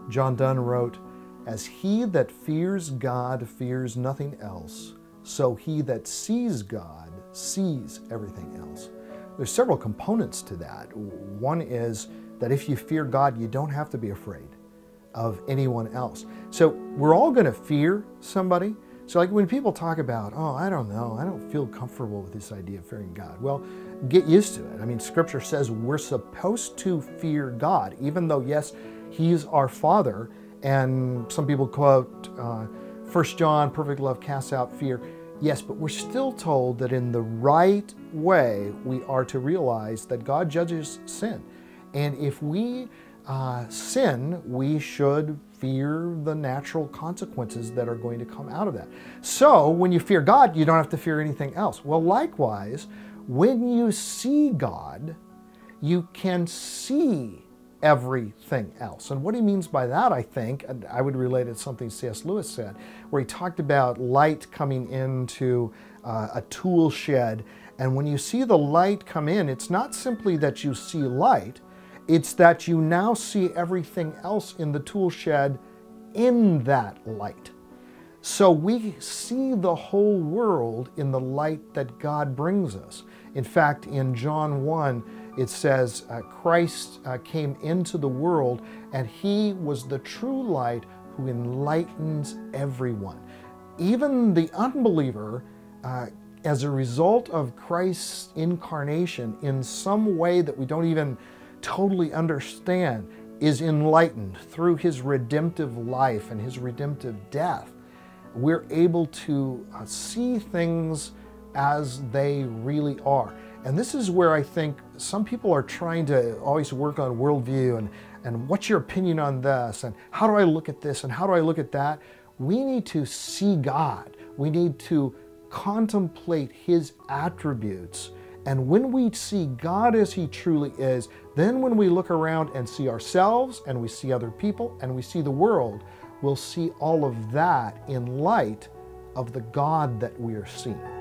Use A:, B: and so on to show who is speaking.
A: John Donne wrote, "As he that fears God fears nothing else, so he that sees God sees everything else." There's several components to that. One is that if you fear God, you don't have to be afraid of anyone else. So we're all going to fear somebody. So like when people talk about, oh, I don't know, I don't feel comfortable with this idea of fearing God. Well, get used to it. I mean, Scripture says we're supposed to fear God, even though, yes, He's our Father. And some people quote 1 John, perfect love casts out fear. Yes, but we're still told that in the right way, we are to realize that God judges sin. And if we sin, we should fear the natural consequences that are going to come out of that. So when you fear God, you don't have to fear anything else. Well, likewise, when you see God, you can see everything else. And what he means by that, I think, and I would relate it to something C.S. Lewis said, where he talked about light coming into a tool shed. And when you see the light come in, it's not simply that you see light, it's that you now see everything else in the tool shed in that light. So we see the whole world in the light that God brings us. In fact, in John 1, it says, Christ came into the world and he was the true light who enlightens everyone. Even the unbeliever, as a result of Christ's incarnation, in some way that we don't even totally understand, is enlightened through his redemptive life and his redemptive death. We're able to see things as they really are. And this is where I think some people are trying to always work on worldview and what's your opinion on this and how do I look at this and how do I look at that. We need to see God. We need to contemplate his attributes. And when we see God as he truly is, then when we look around and see ourselves and we see other people and we see the world, we'll see all of that in light of the God that we are seeing.